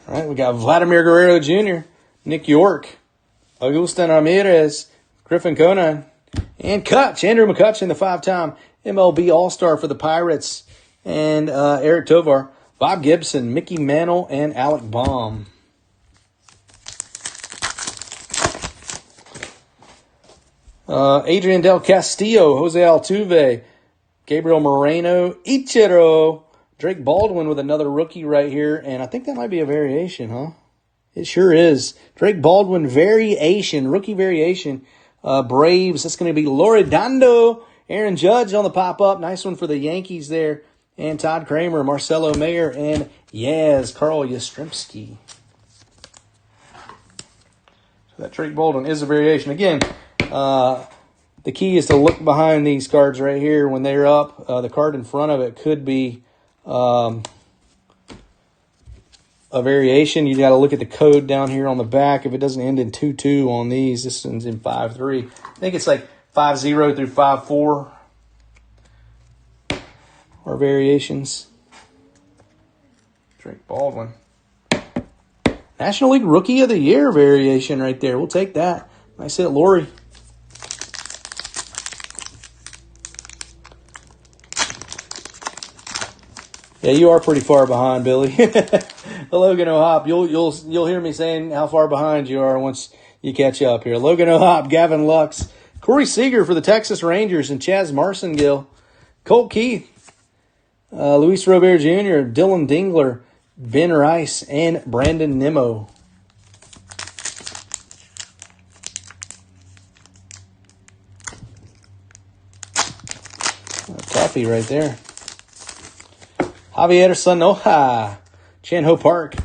All right, we got Vladimir Guerrero Jr., Nick York, Agustin Ramirez, Griffin Conan, and Kutch, Andrew McCutchen, the 5-time MLB All-Star for the Pirates, and Eric Tovar, Bob Gibson, Mickey Mantle, and Alec Baum. Adrian Del Castillo, Jose Altuve, Gabriel Moreno, Ichiro, Drake Baldwin with another rookie right here, and I think that might be a variation, huh? It sure is. Drake Baldwin variation, rookie variation. Braves, that's going to be Loredondo. Aaron Judge on the pop-up. Nice one for the Yankees there. And Todd Kramer, Marcelo Mayer, and Carl Yastrzemski. So that Drake Baldwin is a variation. Again, the key is to look behind these cards right here when they're up. The card in front of it could be a variation. You got to look at the code down here on the back. If it doesn't end in 2-2 on these, this one's in 5-3. I think it's like 5-0 through 5-4 are variations. Drake Baldwin. National League Rookie of the Year variation right there. We'll take that. Nice hit, Lori. Yeah, you are pretty far behind, Billy. Logan O'Hop, you'll hear me saying how far behind you are once you catch up here. Logan O'Hop, Gavin Lux, Corey Seager for the Texas Rangers, and Chaz Marcingill, Colt Keith, Luis Robert Jr., Dylan Dingler, Ben Rice, and Brandon Nimmo. Toughy right there. Javier Sanoja, Chan-Ho Park,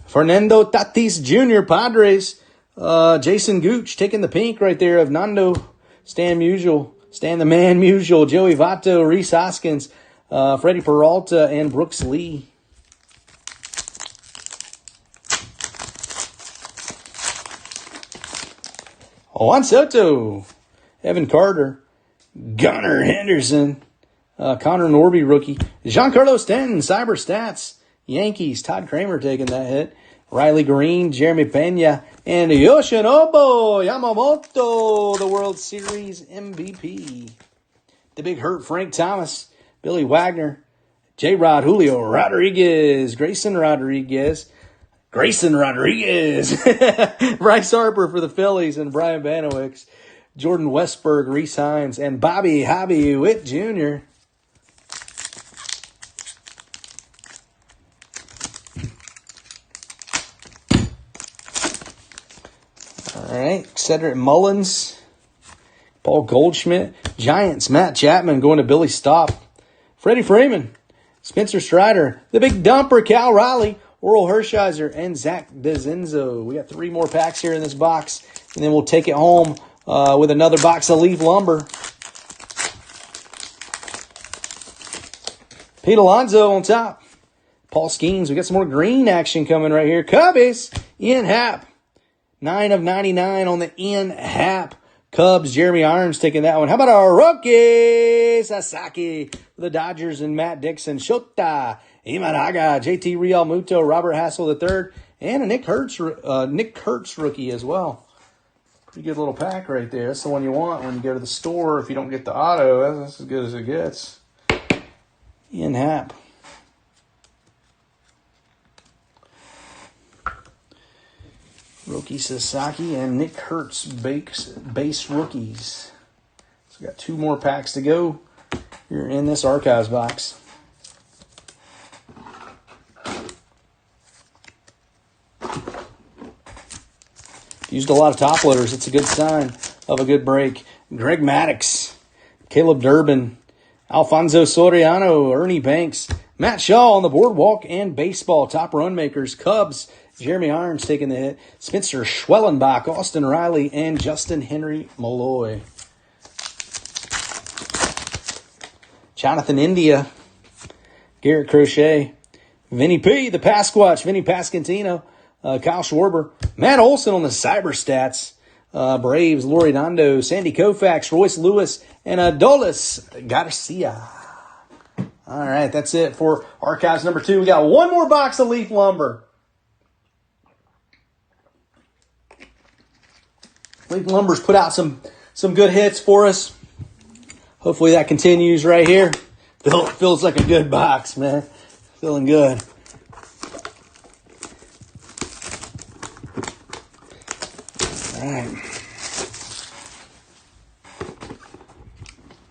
Fernando Tatis Jr., Padres, Jason Gooch taking the pink right there of Nando, Stan the Man Musial, Joey Votto, Reese Hoskins, Freddie Peralta, and Brooks Lee. Juan Soto, Evan Carter, Gunnar Henderson, Connor Norby rookie, Giancarlo Stanton, Cyber Stats, Yankees, Todd Kramer taking that hit, Riley Green, Jeremy Pena, and Yoshinobu Yamamoto, the World Series MVP. The Big Hurt, Frank Thomas, Billy Wagner, J-Rod, Julio Rodriguez, Grayson Rodriguez, Bryce Harper for the Phillies, and Brian Banowicz, Jordan Westberg, Reese Hines, and Bobby Witt Jr. All right, Cedric Mullins, Paul Goldschmidt, Giants, Matt Chapman going to Billy Stopp, Freddie Freeman, Spencer Strider, the big dumper, Cal Riley, Oral Hershiser, and Zach DeZenzo. We got 3 more packs here in this box, and then we'll take it home with another box of Leaf Lumber. Pete Alonso on top. Paul Skeens. We got some more green action coming right here. Cubbies, Ian Happ. 9 of 99 on the Ian Happ. Cubs, Jeremy Irons taking that one. How about our rookie, Sasaki, for the Dodgers and Matt Dixon. Shota, Imanaga, JT Realmuto, Robert Hassel III, and a Nick Kurtz rookie as well. Pretty good little pack right there. That's the one you want when you go to the store. If you don't get the auto, that's as good as it gets. Ian Happ. Roki Sasaki and Nick Kurtz base rookies. So we got 2 more packs to go here in this Archives box. Used a lot of top loaders. It's a good sign of a good break. Greg Maddux, Caleb Durbin, Alfonso Soriano, Ernie Banks, Matt Shaw on the boardwalk and baseball. Top run makers, Cubs, Jeremy Irons taking the hit, Spencer Schwellenbach, Austin Riley, and Justin Henry Malloy. Jonathan India, Garrett Crochet, Vinny P, the Pasquatch, Vinny Pascantino, Kyle Schwarber, Matt Olson on the Cyber Stats, Braves, Lori Dondo, Sandy Koufax, Royce Lewis, and Adolis Garcia. All right, that's it for Archives number 2. We got 1 more box of Leaf Lumber. Leaf Lumber's put out some good hits for us. Hopefully that continues right here. Feels like a good box, man. Feeling good. All right.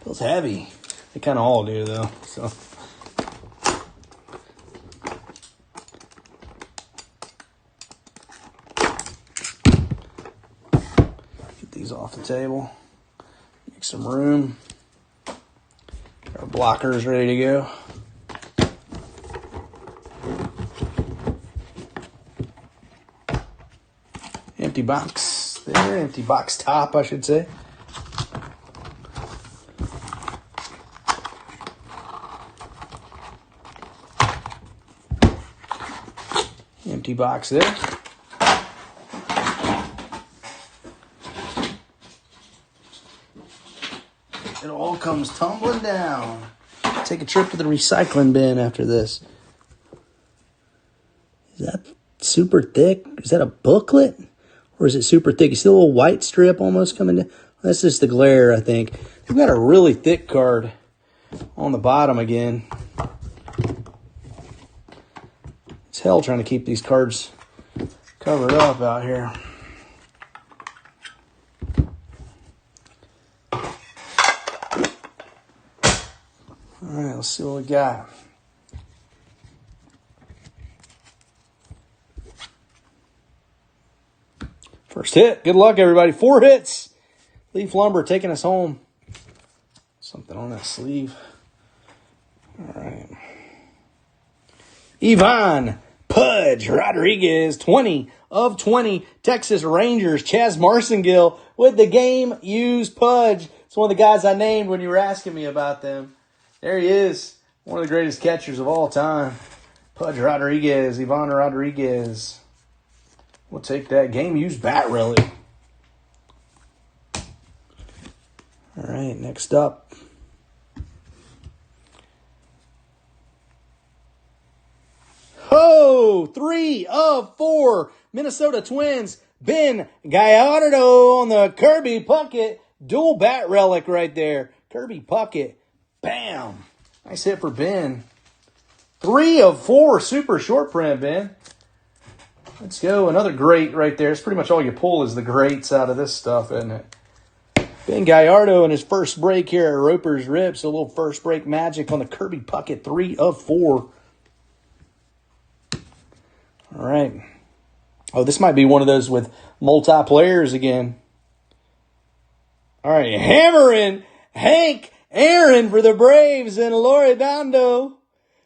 Feels heavy. They kind of all do, though. So. Get these off the table. Make some room. Our blockers ready to go. Empty box there. Empty box top, I should say. Empty box there. It all comes tumbling down. Take a trip to the recycling bin after this. Is that super thick? Is that a booklet? Or is it super thick? You see a little white strip almost coming down? That's just the glare, I think. We've got a really thick card on the bottom again. It's hell trying to keep these cards covered up out here. All right, let's see what we got. First hit. Good luck, everybody. 4 hits. Leaf Lumber taking us home. Something on that sleeve. All right. Ivan Pudge Rodriguez, 20 of 20. Texas Rangers. Chaz Marcingill with the game used Pudge. It's one of the guys I named when you were asking me about them. There he is. One of the greatest catchers of all time. Pudge Rodriguez. Ivan Rodriguez. We'll take that game used bat relic. All right, next up. Oh, 3 of 4. Minnesota Twins. Ben Gallardo on the Kirby Puckett. Dual bat relic right there. Kirby Puckett. Bam. Nice hit for Ben. 3 of 4. Super short print, Ben. Let's go. Another great right there. It's pretty much all you pull is the greats out of this stuff, isn't it? Ben Gallardo in his first break here at Roper's Rips. A little first break magic on the Kirby Puckett. 3 of 4. All right. Oh, this might be one of those with multi-players again. All right. Hammering Hank Aaron for the Braves and Loredondo.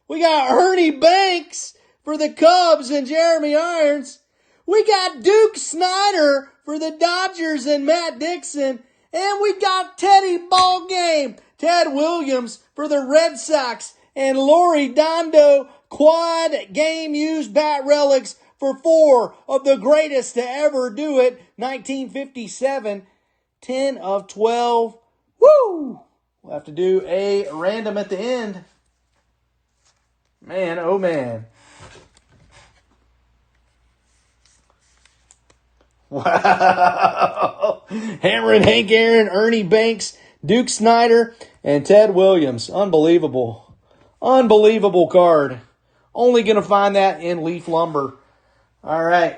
We got Ernie Banks for the Cubs and Jeremy Irons. We got Duke Snyder for the Dodgers and Matt Dixon. And we got Teddy Ballgame, Ted Williams for the Red Sox and Loredondo quad game used bat relics for 4 of the greatest to ever do it. 1957, 10 of 12. Woo! We'll have to do a random at the end. Man, oh man. Wow. Hammer and Hank Aaron, Ernie Banks, Duke Snyder, and Ted Williams. Unbelievable. Unbelievable card. Only going to find that in Leaf Lumber. All right.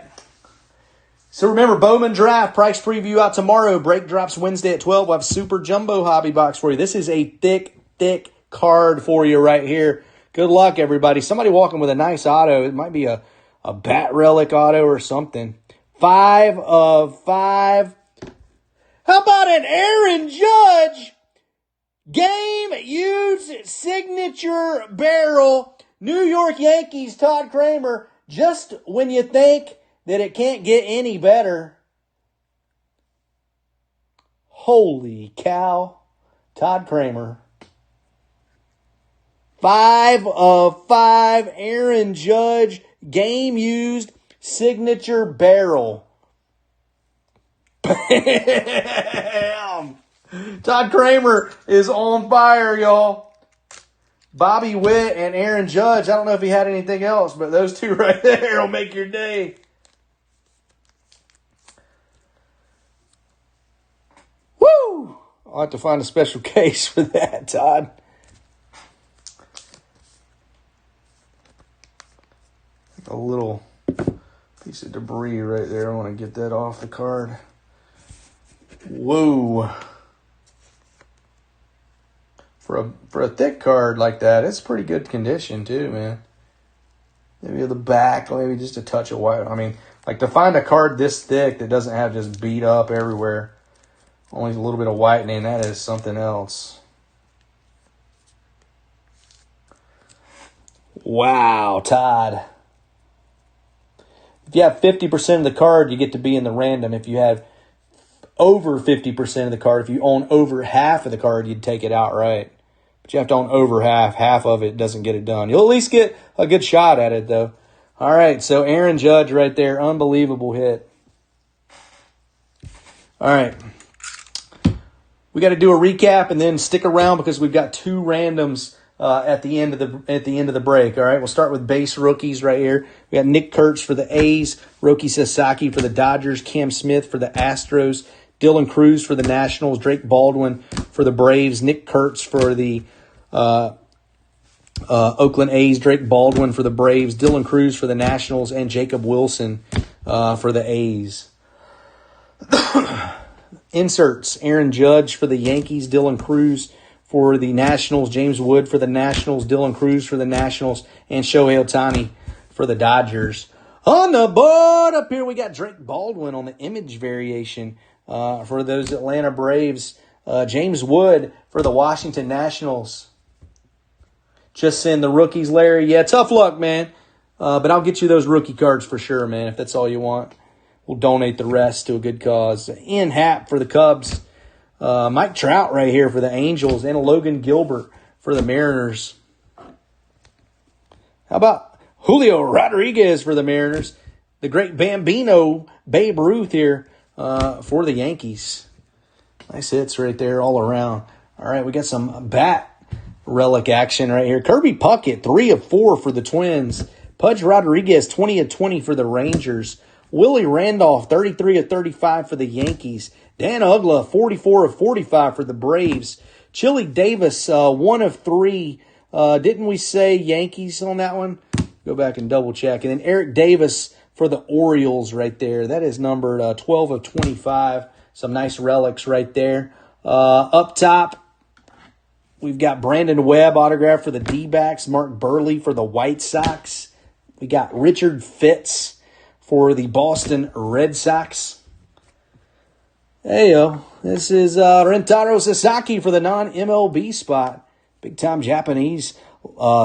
So remember, Bowman Draft, price preview out tomorrow. Break drops Wednesday at 12. We'll have Super Jumbo Hobby Box for you. This is a thick, thick card for you right here. Good luck, everybody. Somebody walking with a nice auto. It might be a bat relic auto or something. 5 of 5. How about an Aaron Judge game used signature barrel? New York Yankees, Todd Kramer. Just when you think that it can't get any better. Holy cow. Todd Kramer. 5 of 5. Aaron Judge game used signature barrel. Bam! Todd Kramer is on fire, y'all. Bobby Witt and Aaron Judge. I don't know if he had anything else, but those two right there will make your day. Woo! I'll have to find a special case for that, Todd. A little piece of debris right there. I want to get that off the card. Whoa. For a thick card like that, it's pretty good condition too, man. Maybe the back, maybe just a touch of white. I mean, like to find a card this thick that doesn't have just beat up everywhere, only a little bit of whitening, that is something else. Wow, Todd. If you have 50% of the card, you get to be in the random. If you have over 50% of the card, if you own over half of the card, you'd take it outright. But you have to own over half. Half of it doesn't get it done. You'll at least get a good shot at it, though. All right, so Aaron Judge right there. Unbelievable hit. All right. We got to do a recap and then stick around because we've got 2 randoms at the end of the break. All right, we'll start with base rookies right here. We got Nick Kurtz for the A's, Roki Sasaki for the Dodgers, Cam Smith for the Astros, Dylan Cruz for the Nationals, Drake Baldwin for the Braves, Nick Kurtz for the Oakland A's, Drake Baldwin for the Braves, Dylan Cruz for the Nationals, and Jacob Wilson for the A's. Inserts: Aaron Judge for the Yankees, Dylan Cruz for the Nationals, James Wood for the Nationals, Dylan Cruz for the Nationals, and Shohei Ohtani for the Dodgers. On the board up here, we got Drake Baldwin on the image variation for those Atlanta Braves. James Wood for the Washington Nationals. Just send the rookies, Larry. Yeah, tough luck, man. But I'll get you those rookie cards for sure, man, if that's all you want. We'll donate the rest to a good cause. Ian Happ for the Cubs. Mike Trout right here for the Angels, and Logan Gilbert for the Mariners. How about Julio Rodriguez for the Mariners? The great Bambino, Babe Ruth here for the Yankees. Nice hits right there all around. All right, we got some bat relic action right here. Kirby Puckett, 3 of 4 for the Twins. Pudge Rodriguez, 20 of 20 for the Rangers. Willie Randolph, 33 of 35 for the Yankees. Dan Uggla, 44 of 45 for the Braves. Chili Davis, 1 of 3. Didn't we say Yankees on that one? Go back and double check. And then Eric Davis for the Orioles right there. That is numbered 12 of 25. Some nice relics right there. Up top, we've got Brandon Webb autograph for the D-backs. Mark Burley for the White Sox. We got Richard Fitz for the Boston Red Sox. Hey, yo. This is Rentaro Sasaki for the non-MLB spot. Big-time Japanese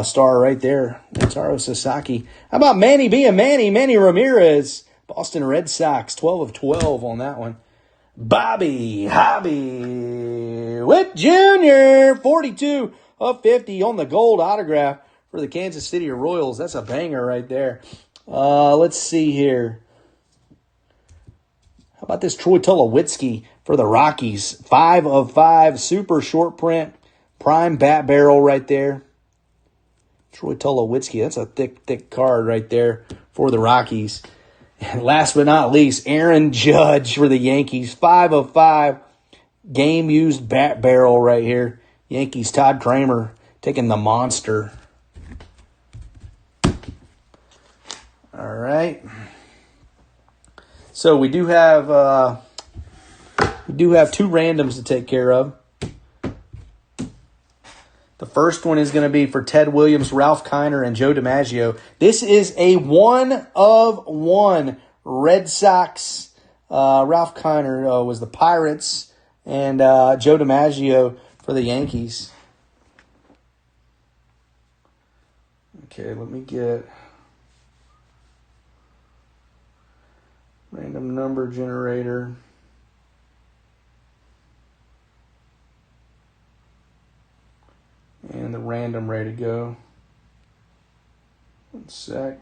star right there. Rentaro Sasaki. How about Manny being Manny? Manny Ramirez. Boston Red Sox. 12 of 12 on that one. Bobby Hobby Witt Jr. 42 of 50 on the gold autograph for the Kansas City Royals. That's a banger right there. Let's see here. How about this Troy Tulowitzki for the Rockies? 5 of 5, super short print, prime bat barrel right there. Troy Tulowitzki, that's a thick card right there for the Rockies. And last but not least, Aaron Judge for the Yankees. 5 of 5, game-used bat barrel right here. Yankees, Todd Kramer taking the monster. All right. So we do have 2 randoms to take care of. The first one is going to be for Ted Williams, Ralph Kiner, and Joe DiMaggio. This is a 1 of 1 Red Sox. Ralph Kiner was the Pirates, and Joe DiMaggio for the Yankees. Okay, let me get random number generator. And the random ready to go. 1 sec.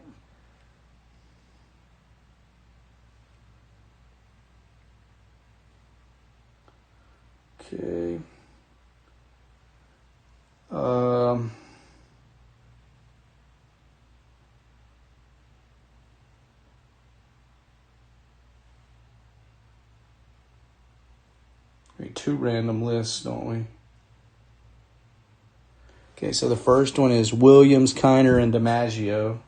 Okay. We need 2 random lists, don't we? Okay, so the first one is Williams, Kiner, and DiMaggio.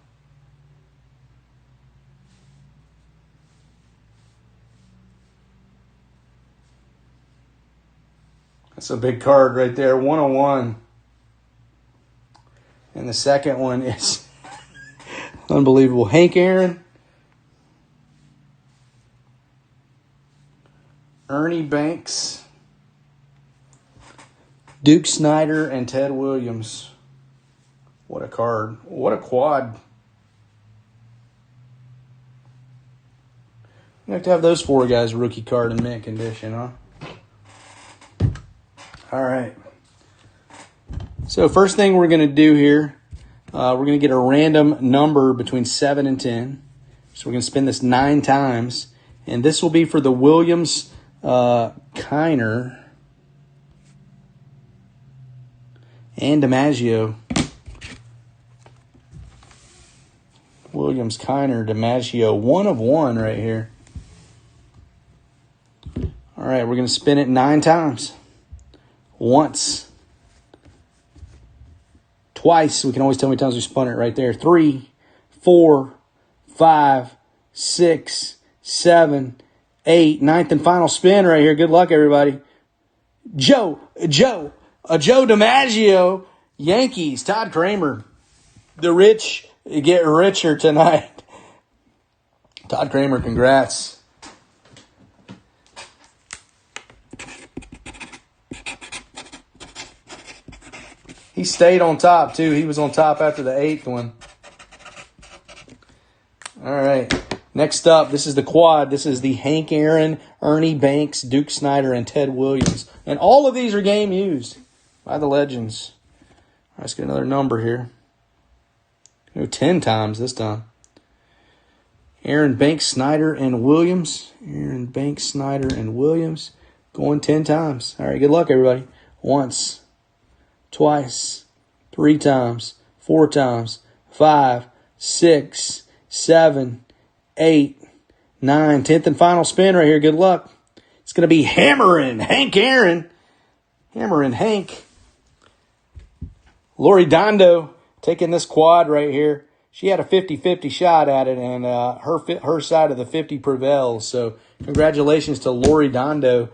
That's a big card right there, 101. And the second one is unbelievable. Hank Aaron, Ernie Banks, Duke Snyder, and Ted Williams. What a card. What a quad. You have to have those 4 guys rookie card in mint condition, huh? All right. So first thing we're going to do here, we're going to get a random number between 7 and 10. So we're going to spin this 9 times. And this will be for the Williams, Kiner, and DiMaggio. Williams, Kiner, DiMaggio. 1 of 1 right here. All right, we're going to spin it 9 times. Once. Twice. We can always tell how many times we spun it right there. 3, 4, 5, 6, 7, 8. 9th and final spin right here. Good luck, everybody. Joe DiMaggio, Yankees, Todd Kramer. The rich get richer tonight. Todd Kramer, congrats. He stayed on top, too. He was on top after the 8th one. All right. Next up, this is the quad. This is the Hank Aaron, Ernie Banks, Duke Snyder, and Ted Williams. And all of these are game used by the Legends. All right, let's get another number here. Go 10 times this time. Aaron Banks, Snyder, and Williams. Aaron Banks, Snyder, and Williams. Going 10 times. All right, good luck, everybody. Once. Twice, 3 times, 4 times, 5, 6, 7, 8, 9. 10th and final spin right here. Good luck. It's going to be hammering Hank Aaron. Hammering Hank. Lori Dondo taking this quad right here. She had a 50-50 shot at it, and her side of the 50 prevails. So congratulations to Lori Dondo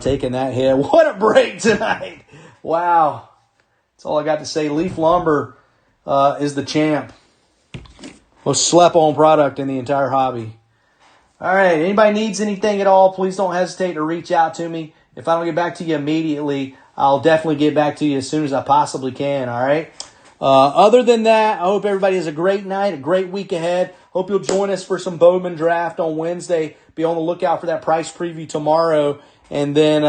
taking that hit. What a break tonight. Wow. That's all I got to say. Leaf Lumber is the champ. Most slept-on product in the entire hobby. All right. Anybody needs anything at all, please don't hesitate to reach out to me. If I don't get back to you immediately, I'll definitely get back to you as soon as I possibly can. All right. Other than that, I hope everybody has a great night, a great week ahead. Hope you'll join us for some Bowman draft on Wednesday. Be on the lookout for that price preview tomorrow. And then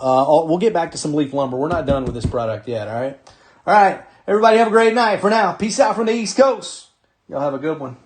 we'll get back to some leaf lumber. We're not done with this product yet, all right? All right, everybody have a great night. For now, peace out from the East Coast. Y'all have a good one.